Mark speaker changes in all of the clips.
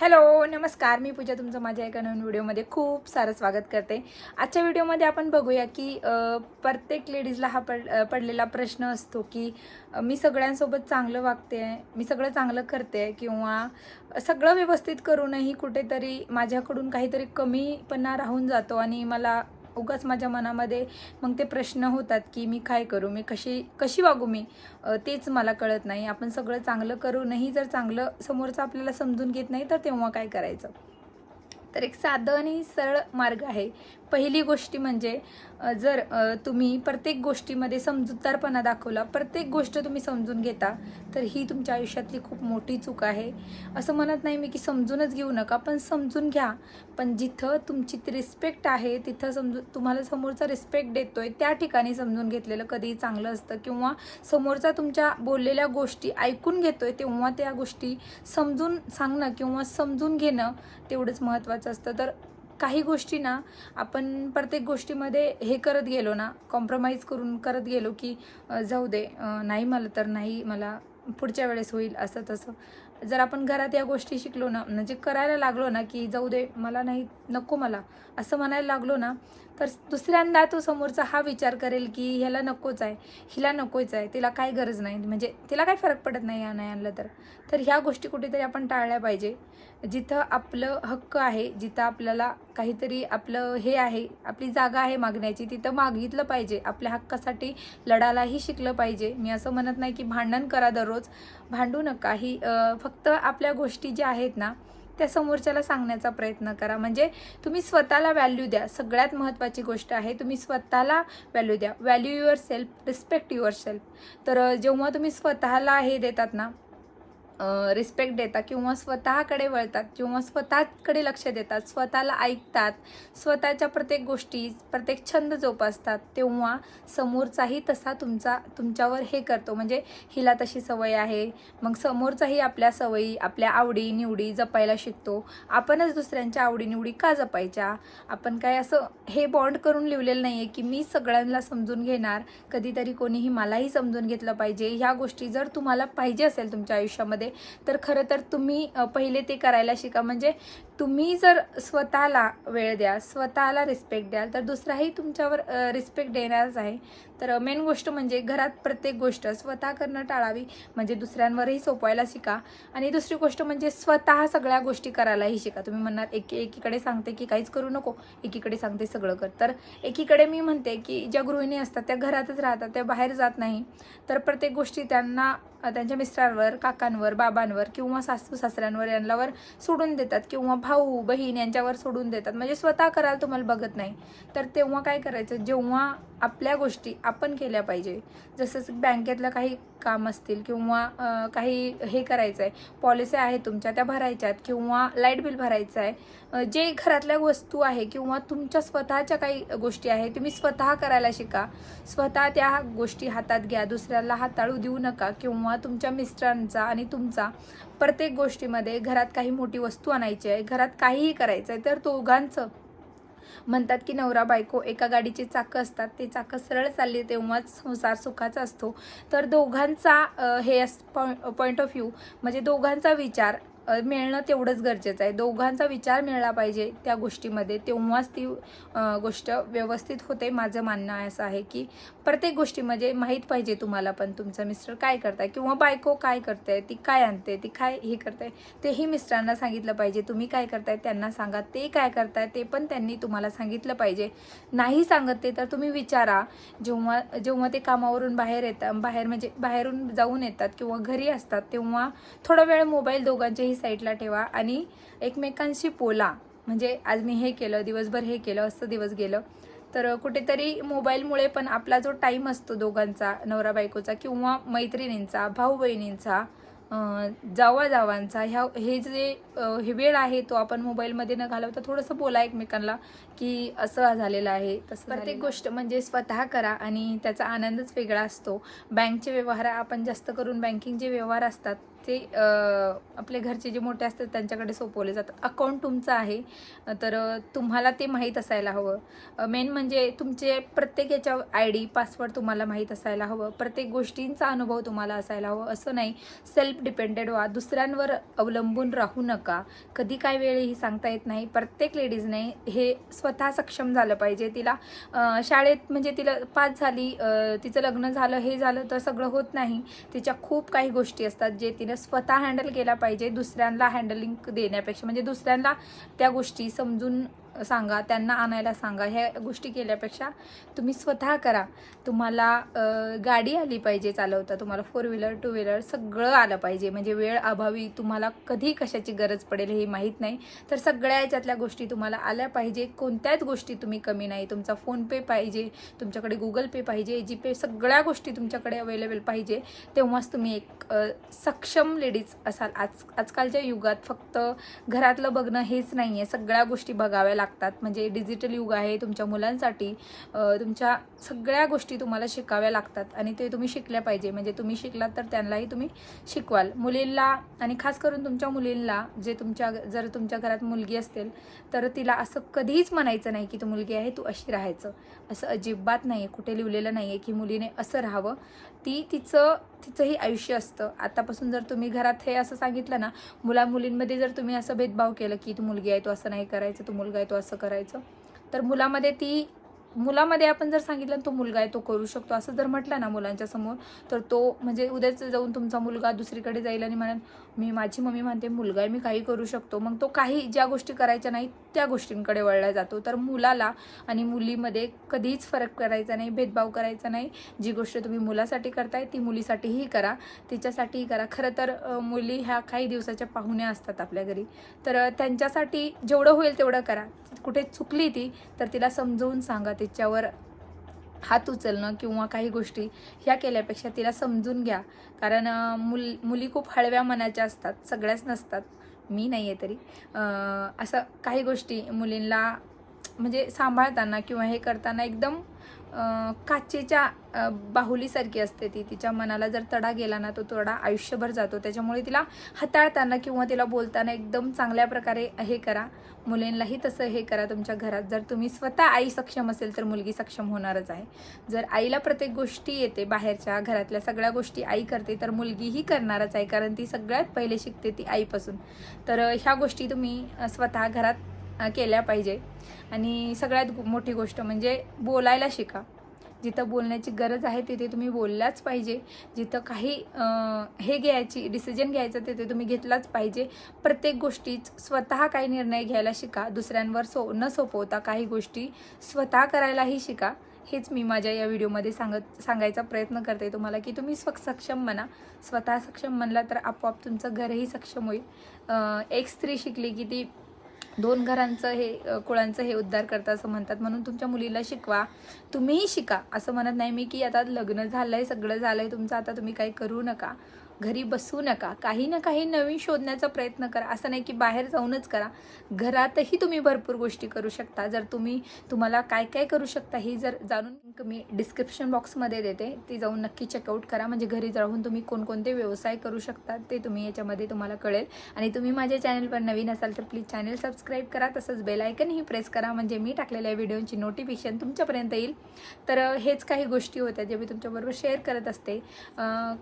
Speaker 1: Hello नमस्कार, मी पूजा तुमचं माझ्या एका नवीन व्हिडिओमध्ये खूप सारं स्वागत करते. आजच्या व्हिडिओमध्ये आपण बघूया की प्रत्येक लेडीजला हा पडलेला प्रश्न असतो की मी सगळ्यांसोबत चांगलं वागते, मी सगळं चांगलं करते किंवा सगळं व्यवस्थित करूनही कुठेतरी माझ्याकडून काहीतरी कमीपणा राहून जातो आणि मला उगाच माझ्या मनामध्ये मग ते प्रश्न होतात की मी काय करू, मी कशी वागू, मी तेच मला कळत नाही. आपण सगळं चांगलं करूनही जर चांगलं समोरचं आपल्याला समजून घेत नाही तर तेव्हा काय करायचं. तर एक साधं आणि सरळ मार्ग आहे. पहिली गोष्ट म्हणजे जर तुम्ही प्रत्येक गोष्टीमध्ये समजूतदारपणा दाखवला, प्रत्येक गोष्ट तुम्ही समजून घेता, तर ही तुमच्या आयुष्यातली खूप मोठी चूक आहे. असं म्हणत नाही मी की समजूनच घेऊ नका, पण समजून घ्या. पण जिथं तुमची रिस्पेक्ट आहे, तिथं तुम्हाला समोरचा रिस्पेक्ट देतोय त्या ठिकाणी समजून घेतलेलं कधीही चांगलं असतं. किंवा समोरचा तुमच्या बोललेल्या गोष्टी ऐकून घेतोय तेव्हा त्या गोष्टी समजून सांगणं किंवा समजून घेणं तेवढंच महत्त्वाचं असतं. तर काही गोष्टी ना आपण प्रत्येक गोष्टीमध्ये हे करत गेलो ना, कॉम्प्रोमाइज करून करत गेलो की जाऊ दे, नाही मला तर नाही, मला पुढच्या वेळेस होईल असं तसं. जर आपण घरात या गोष्टी शिकलो ना, म्हणजे करायला लागलो ना की जाऊ दे, मला नाही, नको मला, असं म्हणायला लागलो ना, तर दुसऱ्यांदा तो समोरचा हा विचार करेल की ह्याला नकोच आहे, हिला नकोच आहे, तिला काय गरज नाही, म्हणजे तिला काय फरक पडत नाही या नाही आणलं तर ह्या गोष्टी कुठेतरी आपण टाळल्या पाहिजे. जिथं आपलं हक्क आहे, जिथं आपल्याला काहीतरी आपलं हे आहे, आपली जागा आहे मागण्याची, तिथं मागितलं पाहिजे. आपल्या हक्कासाठी लढायलाही शिकलं पाहिजे. मी असं म्हणत नाही की भांडण करा, दररोज भांडू नका. फक्त आपल्या गोष्टी ज्या आहेत ना त्या समोरच्याला सांगण्याचा प्रयत्न करा. म्हणजे तुम्ही स्वतःला व्हॅल्यू द्या. सगळ्यात महत्त्वाची गोष्ट आहे, तुम्ही स्वतःला व्हॅल्यू द्या. Value your self, respect your self. तर जेव्हा तुम्ही स्वतःला हे देतात ना, रिस्पेक्ट देतात किंवा स्वतःकडे वळतात किंवा स्वतःकडे लक्ष देतात, स्वतःला ऐकतात, स्वतःच्या प्रत्येक गोष्टी, प्रत्येक छंद जोपासतात, तेव्हा समोरचाही तसा तुमच्यावर हे करतो. म्हणजे हिला तशी सवय आहे, मग समोरचाही आपल्या सवयी, आपल्या आवडी निवडी जपायला शिकतो. आपणच दुसऱ्यांच्या आवडीनिवडी का जपायच्या? आपण काय असं हे बॉन्ड करून लिहिलेलं नाही आहे की मी सगळ्यांना समजून घेणार, कधीतरी कोणीही मलाही समजून घेतलं पाहिजे. ह्या गोष्टी जर तुम्हाला पाहिजे असेल तुमच्या आयुष्यामध्ये, तर खरं तर तुम्ही पहिले ते करायला शिका. म्हणजे तुम्ही जर स्वतःला वेळ द्या, स्वतःला रिस्पेक्ट द्याल, तर दुसराही तुमच्यावर रिस्पेक्ट देणारच आहे. तर मेन गोष्ट म्हणजे घरात प्रत्येक गोष्ट स्वतः करणं टाळावी, म्हणजे दुसऱ्यांवरही सोपवायला शिका. आणि दुसरी गोष्ट म्हणजे स्वतः सगळ्या गोष्टी करायलाही शिका. तुम्ही म्हणणार एकीकडे सांगते की काहीच करू नको, एकीकडे सांगते सगळं कर. तर एकीकडे मी म्हणते की ज्या गृहिणी असतात त्या घरातच राहतात, त्या बाहेर जात नाही, तर प्रत्येक गोष्टी त्यांना त्यांच्या मिस्टरांवर, काकांवर, बाबांवर किंवा सासू सासऱ्यांवर यांच्यावर सोडून देतात किंवा भाऊ बहीण यांच्यावर सोडून देतात. म्हणजे स्वतः करायला तुम्हाला बघत नाही. तर तेव्हा काय करायचं, जेव्हा आपल्या गोष्टी आपण केल्या पाहिजे, जसं बँकेतलं काही काम असतील किंवा काही हे करायचं आहे, पॉलिसी आहेत तुमच्या त्या भरायच्या आहेत किंवा लाईट बिल भरायचं आहे, जे घरातल्या वस्तू आहे किंवा तुमच्या स्वतःच्या काही गोष्टी आहेत, तुम्ही स्वतः करायला शिका. स्वतः त्या गोष्टी हातात घ्या, दुसऱ्याला हाताळू देऊ नका. किंवा तुमच्या मिस्टरांचा आणि तुमचा प्रत्येक गोष्टीमध्ये, घरात काही मोठी वस्तू आणायची आहे, घरात काहीही करायचं आहे, तर दोघांचं म्हणतात की नवरा बायको एका गाडीचे चाकं असतात, ते चाकं सरळ चालले तेव्हाच संसार सुखाचा असतो. तर दोघांचा हे पॉईंट ऑफ व्ह्यू, म्हणजे दोघांचा विचार मिळणं तेवढंच गरजेचं आहे. दोघांचा विचार मिळाला पाहिजे त्या गोष्टीमध्ये, तेव्हाच ती गोष्ट व्यवस्थित होते. माझं म्हणणं असं आहे की प्रत्येक गोष्टीमध्ये माहीत पाहिजे तुम्हाला पण तुमचं मिस्टर काय करताय किंवा बायको काय करते, ती काय आणते, ती काय हे करते, तेही मिस्टरांना सांगितलं पाहिजे. तुम्ही काय करताय त्यांना सांगा, ते काय करताय ते पण त्यांनी तुम्हाला सांगितलं पाहिजे. नाही सांगत ते तर तुम्ही विचारा. जेव्हा जेव्हा ते कामावरून बाहेर म्हणजे बाहेरून जाऊन येतात किंवा घरी असतात, तेव्हा थोडा वेळ मोबाईल दोघांच्याही साईडला ठेवा आणि एकमेकांशी बोला. म्हणजे आज मी हे केलं, दिवसभर हे केलं, असं दिवस गेलं. तर कुठेतरी मोबाईलमुळे पण आपला जो टाईम असतो दोघांचा, नवरा बायकोचा किंवा मैत्रिणींचा, भाऊ बहिणींचा, जावांचा, हे जे हे वेळ आहे तो आपण मोबाईलमध्ये न घालवता थोडंसं बोला एकमेकांना की असं झालेलं आहे तसं. प्रत्येक गोष्ट म्हणजे स्वतः करा आणि त्याचा आनंदच वेगळा असतो. बँकचे व्यवहार, आपण जास्त करून बँकिंग जे व्यवहार असतात ते आपले घरचे जे मोठे असतात त्यांच्याकडे सोपवले जातात. अकाउंट तुमचं आहे तर तुम्हाला ते माहीत असायला हवं. मेन म्हणजे तुमचे प्रत्येक याच्या ID पासवर्ड तुम्हाला माहीत असायला हवं. प्रत्येक गोष्टींचा अनुभव तुम्हाला असायला हवं. असं नाही सेल्फ डिपेंडेड व्हा, दुसऱ्यांवर अवलंबून राहू नका. कधी काय वेळही सांगता येत नाही. प्रत्येक लेडीजने हे स्वतः सक्षम झालं पाहिजे. तिला शाळेत म्हणजे तिला पास झाली, तिचं लग्न झालं, हे झालं तर सगळं होत नाही. तिच्या खूप काही गोष्टी असतात जे तिने स्वतः हँडल केल्या पाहिजे. दुसऱ्यांना हँडलिंग देण्यापेक्षा म्हणजे दुसऱ्यांना त्या गोष्टी समजून सांगा, त्यांना आणायला सांगा, ह्या गोष्टी केल्यापेक्षा तुम्ही स्वतः करा. तुम्हाला गाडी आली पाहिजे चालवता, तुम्हाला 4 व्हीलर 2 व्हीलर सगळं आलं पाहिजे. म्हणजे वेळ अभावी तुम्हाला कधी कशाची गरज पडेल हे माहीत नाही, तर सगळ्या याच्यातल्या गोष्टी तुम्हाला आल्या पाहिजे. कोणत्याच गोष्टी तुम्ही कमी नाही. तुमचा फोनपे पाहिजे, तुमच्याकडे गुगल पे पाहिजे, जीपे, सगळ्या गोष्टी तुमच्याकडे अवेलेबल पाहिजे. तेव्हाच तुम्ही एक सक्षम लेडीज असाल. आजकालच्या युगात फक्त घरातलं बघणं हेच नाही आहे, सगळ्या गोष्टी बघाव्या लागतात. म्हणजे डिजिटल युग आहे. तुमच्या मुलांसाठी तुमच्या सगळ्या गोष्टी तुम्हाला शिकाव्या लागतात आणि ते तुम्ही शिकल्या पाहिजे. म्हणजे तुम्ही शिकलात तर त्यांनाही तुम्ही शिकवाल. मुलींना आणि खास करून तुमच्या मुलींना, जे जर तुमच्या घरात मुलगी असेल तर तिला असं कधीच म्हणायचं नाही की तू मुलगी आहे तू अशी राहायचं. असं अजिबात नाही आहे. कुठे लिहिलेलं नाही आहे की मुलीने असं राहावं. तिचंही आयुष्य असतं. आतापासून जर तुम्ही घरात हे असं सांगितलं ना, मुलींमध्ये जर तुम्ही असं भेदभाव केलं की तू मुलगी आहे तू असं नाही करायचं, तू मुलगा आहे तो असं करायचं, तर मुलामध्ये आपण जर सांगितलं तो मुलगा आहे तो करू शकतो असं जर म्हटलं ना मुलांच्या समोर, तर तो म्हणजे उद्याच जाऊन तुमचा मुलगा दुसरीकडे जाईल आणि म्हणेल माझी मम्मी म्हणते मुलगा आहे मी काही करू शकतो. मग तो काही ज्या गोष्टी करायच्या नाही त्या गोष्टींकडे वळला जातो. तर मुलाला आणि मुलीमध्ये कधीच फरक करायचा नाही, भेदभाव करायचा नाही. जी गोष्ट तुम्ही मुलासाठी करताय ती मुलीसाठीही करा, तिच्यासाठीही करा. खरं तर मुली ह्या काही दिवसाच्या पाहुण्या असतात आपल्या घरी, तर त्यांच्यासाठी जेवढं होईल तेवढं करा. कुठे चुकली ती तर तिला समजवून सांगा. तिच्यावर हात उचलणं किंवा काही गोष्टी ह्या केल्यापेक्षा तिला समजून घ्या. कारण मुली खूप हळव्या मनाच्या असतात, सगळ्याच नसतात, मी नाही आहे तरी. असं काही गोष्टी मुलींना म्हणजे सांभाळताना किंवा हे करताना एकदम काचेच्या बाहुलीसारखी असते ती. तिच्या मनाला जर तडा गेला ना तो तडा आयुष्यभर जातो. त्याच्यामुळे तिला हाताळताना किंवा तिला बोलताना एकदम चांगल्या प्रकारे हे करा. मुलींनाही तसं हे करा तुमच्या घरात. जर तुम्ही स्वतः आई सक्षम असेल तर मुलगी सक्षम होणारच आहे. जर आईला प्रत्येक गोष्टी येते, बाहेरच्या घरातल्या सगळ्या गोष्टी आई करते, तर मुलगीही करणारच आहे. कारण ती सगळ्यात पहिले शिकते ती आईपासून. तर ह्या गोष्टी तुम्ही स्वतः घरात केल्या पाहिजे. आणि सगळ्यात मोठी गोष्ट म्हणजे बोलायला शिका. जिथं बोलण्याची गरज आहे तिथे तुम्ही बोललाच पाहिजे. जिथं काही डिसिजन घ्यायचं तिथे तुम्ही घेतलाच पाहिजे. प्रत्येक गोष्टीत स्वतः काही निर्णय घ्यायला शिका. दुसऱ्यांवर न सोपवता काही गोष्टी स्वतः करायलाही शिका. हेच मी माझ्या या व्हिडिओमध्ये सांगायचा प्रयत्न करते तुम्हाला की तुम्ही सक्षम बना. स्वतः सक्षम बनला तर आपोआप तुमचं घरही सक्षम होईल. एक स्त्री शिकली की ती 2 घरांचं कुळांचं हे उद्धार करतं असं म्हणतात. म्हणून तुमच्या मुलीला शिकवा, तुम्हीही शिका. असं म्हणत नाही मी की आता लग्न झालंय, सगळं झालंय तुमचं, आता तुम्ही काही करू नका, घरी बसू नका. काही ना काही नवीन शोधण्याचा प्रयत्न करा. असं नाही की बाहेर जाऊनच करा, घरातही तुम्ही भरपूर गोष्टी करू शकता. जर तुम्हाला काय काय करू शकता हे जर जाणून मी डिस्क्रिप्शन बॉक्समध्ये देते, ती जाऊन नक्की चेकआउट करा. म्हणजे घरी राहून तुम्ही कोणकोणते व्यवसाय करू शकता ते तुम्ही याच्यामध्ये तुम्हाला कळेल. आणि तुम्ही माझ्या चॅनलवर नवीन असाल तर प्लीज चॅनल सबस्क्राईब करा. तसंच बेल आयकनही प्रेस करा म्हणजे मी टाकलेल्या व्हिडिओची नोटिफिकेशन तुमच्यापर्यंत येईल. तर हेच काही गोष्टी होत्या जे मी तुमच्याबरोबर शेअर करत असते.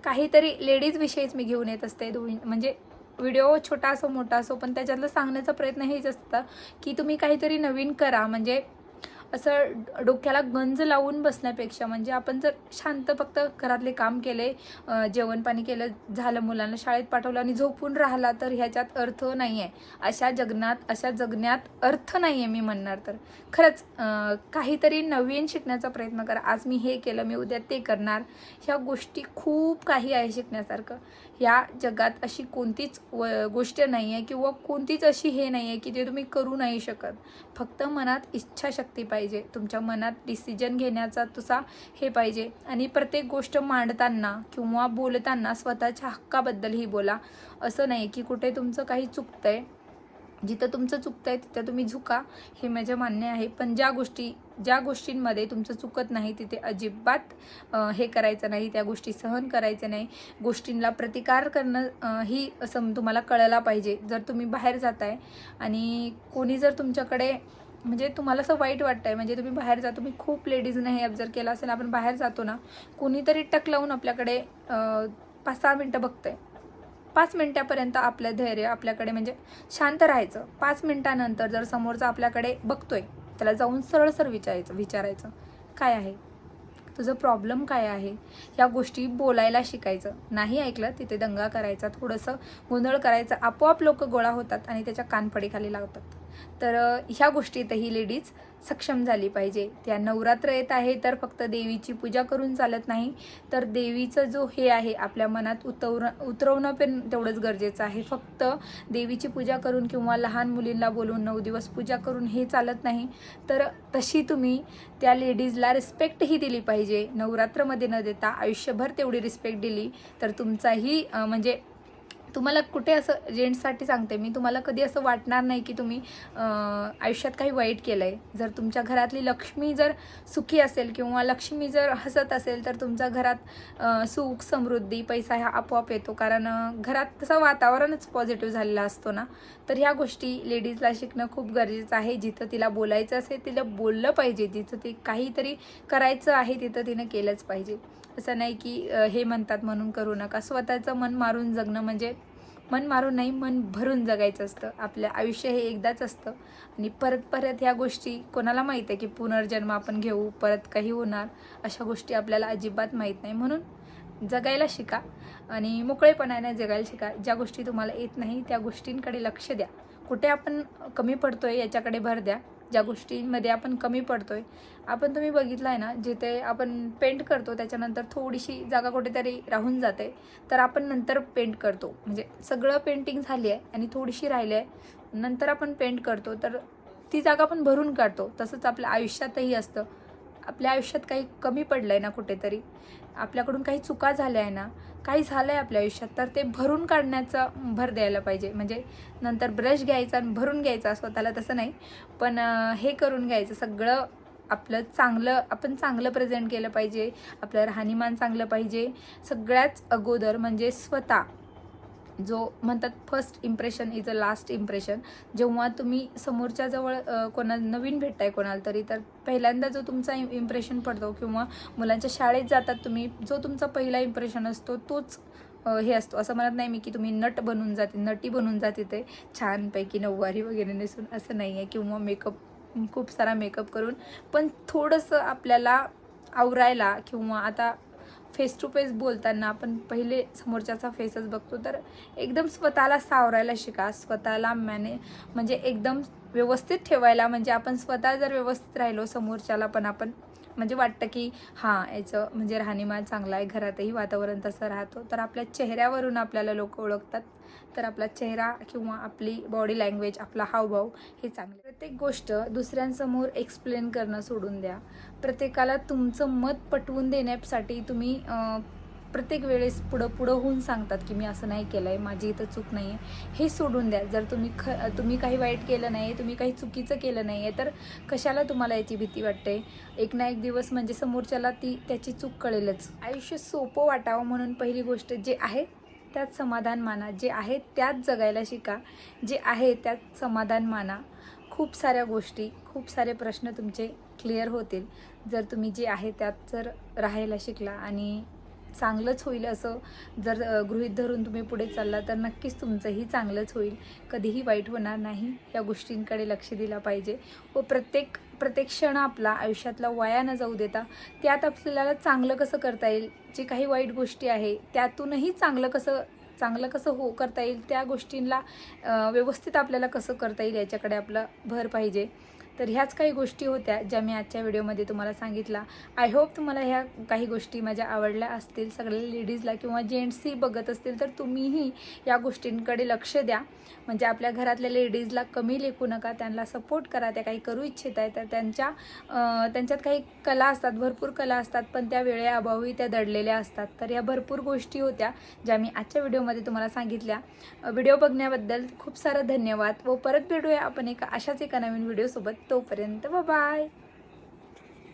Speaker 1: काहीतरी लेडीज विषयीच मी घेऊन येत असते. म्हणजे व्हिडिओ छोटा असो मोठा असो, पण त्याच्यातलं सांगण्याचा प्रयत्न हेच असतं की तुम्ही काहीतरी नवीन करा. म्हणजे असं डोक्याला गंज लावून बसण्यापेक्षा म्हणजे आपण जर शांत फक्त घरातले काम केले, जेवण पाणी केलं, झालं, मुलांना शाळेत पाठवलं आणि झोपून राहिला तर ह्याच्यात अर्थ नाही आहे. अशा जगण्यात अर्थ नाही आहे मी म्हणणार तर. खरंच काहीतरी नवीन शिकण्याचा प्रयत्न करा. आज मी हे केलं, मी उद्या ते करणार. ह्या गोष्टी खूप काही आहे शिकण्यासारखं. ह्या जगात अशी कोणतीच गोष्ट नाही आहे किंवा कोणतीच अशी हे नाही आहे की ते तुम्ही करू नाही शकत. फक्त मनात इच्छाशक्ती पाहिजे, तुमच्या मनात डिसिजन घेण्याचा तुसा हे पाहिजे. आणि प्रत्येक गोष्ट मांडताना किंवा बोलताना स्वतःच्या हक्काबद्दलही बोला. असं नाही की कुठे तुमचं काही चुकतंय, जिथं तुमचं चुकतंय तिथं तुम्ही झुका, हे माझं मान्य आहे. पण ज्या गोष्टी ज्या गोष्टींमध्ये तुमचं चुकत नाही तिथे अजिबात हे करायचं नाही, त्या गोष्टी सहन करायचं नाही. गोष्टींना प्रतिकार करणं ही असं तुम्हाला कळायला पाहिजे. जर तुम्ही बाहेर जाताय आणि कोणी जर तुमच्याकडे म्हणजे तुम्हाला असं वाईट वाटतंय, म्हणजे तुम्ही बाहेर जा, तुम्ही खूप लेडीजने हे ऑब्झर्व केलं असेल, आपण बाहेर जातो ना, कोणीतरी टक लावून आपल्याकडे 5-6 मिनटं बघतंय. 5 मिनटापर्यंत आपलं धैर्य आपल्याकडे म्हणजे शांत राहायचं. 5 मिनटानंतर जर समोरचा आपल्याकडे बघतोय, त्याला जाऊन सरळ विचारायचं काय आहे तुझं, प्रॉब्लेम काय आहे. ह्या गोष्टी बोलायला शिकायचं. नाही ऐकलं तिथे दंगा करायचा, थोडंसं गोंधळ करायचा, आपोआप लोक गोळा होतात आणि त्याच्या कानफडीखाली लावतात. तर ह्या गोष्टीतही लेडीज सक्षम झाली पाहिजे. त्या नवरात्र येत आहे तर फक्त देवीची पूजा करून चालत नाही, तर देवीचं जो हे आहे आपल्या मनात उतरवणं पण तेवढंच गरजेचं आहे. फक्त देवीची पूजा करून किंवा लहान मुलींना बोलून 9 दिवस पूजा करून हे चालत नाही. तर तशी तुम्ही त्या लेडीजला रिस्पेक्टही दिली पाहिजे. नवरात्रमध्ये न देता आयुष्यभर तेवढी रिस्पेक्ट दिली तर तुमचाही म्हणजे तुम्हाला कुठे असं जेंट्ससाठी सांगते मी, तुम्हाला कधी असं वाटणार नाही की तुम्ही आयुष्यात काही वाईट केलं आहे. जर तुमच्या घरातली लक्ष्मी जर सुखी असेल किंवा लक्ष्मी जर हसत असेल तर तुमच्या घरात सुख, समृद्धी, पैसा ह्या आपोआप येतो. कारण घरात तसं वातावरणच पॉझिटिव्ह झालेलं असतो ना. तर ह्या गोष्टी लेडीजला शिकणं खूप गरजेचं आहे. जिथं तिला बोलायचं असेल तिला बोललं पाहिजे, जिथं ते काहीतरी करायचं आहे तिथं तिनं केलंच पाहिजे. असं नाही की हे म्हणतात म्हणून करू नका. स्वतःचं मन मारून जगणं म्हणजे मन मारून नाही, मन भरून जगायचं असतं. आपलं आयुष्य हे एकदाच असतं आणि परत ह्या गोष्टी कोणाला माहीत आहे की पुनर्जन्म आपण घेऊ, परत काही होणार, अशा गोष्टी आपल्याला अजिबात माहीत नाही. म्हणून जगायला शिका आणि मोकळेपणाने जगायला शिका. ज्या गोष्टी तुम्हाला येत नाही त्या गोष्टींकडे लक्ष द्या. कुठे आपण कमी पडतोय याच्याकडे भर द्या. ज्या गोष्टींमध्ये आपण कमी पडतोय, तुम्ही बघितलं आहे ना, जिथे आपण पेंट करतो त्याच्यानंतर थोडीशी जागा कुठेतरी राहून जाते, तर आपण नंतर पेंट करतो. म्हणजे सगळं पेंटिंग झाली आहे आणि थोडीशी राहिली आहे, नंतर आपण पेंट करतो, तर ती जागा आपण भरून काढतो. तसंच आपल्या आयुष्यातही असतं. आपल्या आयुष्यात काही कमी पडलं आहे ना, कुठेतरी आपल्याकडून काही चुका झाल्या आहे ना, काही झालं आहे आपल्या आयुष्यात, तर ते भरून काढण्याचा भर द्यायला पाहिजे. म्हणजे नंतर ब्रश घ्यायचा आणि भरून घ्यायचा स्वतःला, तसं नाही, पण हे करून घ्यायचं सगळं. आपलं चांगलं, आपण चांगलं प्रेझेंट केलं पाहिजे, आपलं राहणीमान चांगलं पाहिजे. सगळ्याच अगोदर म्हणजे स्वतः, जो म्हणतात first impression is a last impression. जेव्हा तुम्ही समोरच्याजवळ नवीन भेटताय कोणाला तरी, तर पहिल्यांदा जो तुमचा इम्प्रेशन पडतो किंवा मुलांच्या शाळेत जातात तुम्ही, जो तुमचा पहिला इम्प्रेशन असतो तोच हे असतो. असं म्हणत नाही मी की तुम्ही नटी बनून जाते ते छानपैकी नऊवारी वगैरे नेसून, असं नाही आहे, किंवा खूप सारा मेकअप करून. पण थोडंसं आपल्याला आवरायला, किंवा आता फेस टू फेस बोलताना आपण पहिले समोरच्याचा फेसच बघतो, तर एकदम स्वतःला सावरायला शिका. स्वतःला म्हणजे एकदम व्यवस्थित ठेवायला. म्हणजे आपण स्वतः जर व्यवस्थित राहिलो, समोरच्याला पण आपण म्हणजे वाटतं की हां, याचं म्हणजे राहणीमान चांगलं आहे, घरातही वातावरण तसं राहतो, तर आपल्या चेहऱ्यावरून आपल्याला लोक ओळखतात. तर आपला चेहरा किंवा आपली बॉडी लँग्वेज, आपला हावभाव हे चांगले. प्रत्येक गोष्ट दुसऱ्यांसमोर एक्सप्लेन करणं सोडून द्या. प्रत्येकाला तुमचं मत पटवून देण्यासाठी तुम्ही प्रत्येक वेळेस पुढं होऊन सांगतात की मी असं नाही केलं आहे, माझी इथं चूक नाही आहे, हे सोडून द्या. जर तुम्ही काही वाईट केलं नाही, तुम्ही काही चुकीचं केलं नाही आहे, तर कशाला तुम्हाला याची भीती वाटते. एक ना एक दिवस म्हणजे समोरच्याला त्याची चूक कळेलच. आयुष्य सोपं वाटावं म्हणून पहिली गोष्ट, जे आहे त्यात समाधान माना, जे आहे त्यात जगायला शिका, जे आहे त्यात समाधान माना. खूप साऱ्या गोष्टी, खूप सारे प्रश्न तुमचे क्लिअर होतील जर तुम्ही जे आहे त्यात जर राहायला शिकला. आणि चांगलंच होईल असं जर गृहीत धरून तुम्ही पुढे चालला, तर नक्कीच तुमचंही चांगलंच होईल. कधीही वाईट होणार नाही. या गोष्टींकडे लक्ष दिलं पाहिजे. व प्रत्येक क्षण आपला आयुष्यातला वाया न जाऊ देता त्यात आपल्याला चांगलं कसं करता येईल, जे काही वाईट गोष्टी आहे त्यातूनही चांगलं कसं करता येईल, त्या गोष्टींना व्यवस्थित आपल्याला कसं करता येईल याच्याकडे आपला भर पाहिजे. तर ह्याच काही गोष्टी होत्या ज्या मी आजच्या व्हिडिओमध्ये तुम्हाला सांगितला. आय होप तुम्हाला ह्या काही गोष्टी माझ्या आवडल्या असतील. सगळ्या लेडीजला किंवा जेंट्सही बघत असतील तर तुम्हीही या गोष्टींकडे लक्ष द्या. म्हणजे आपल्या घरातल्या लेडीजला कमी लेखू नका, त्यांना सपोर्ट करा. त्या काही करू इच्छित आहे तर त्यांच्यात काही कला असतात, भरपूर कला असतात, पण त्या वेळेअभावी त्या दडलेल्या असतात. तर या भरपूर गोष्टी होत्या ज्या मी आजच्या व्हिडिओमध्ये तुम्हाला सांगितल्या. व्हिडिओ बघण्याबद्दल खूप सारं धन्यवाद. व परत भेटूया आपण अशाच एका नवीन व्हिडिओसोबत. तोपर्यंत बाय.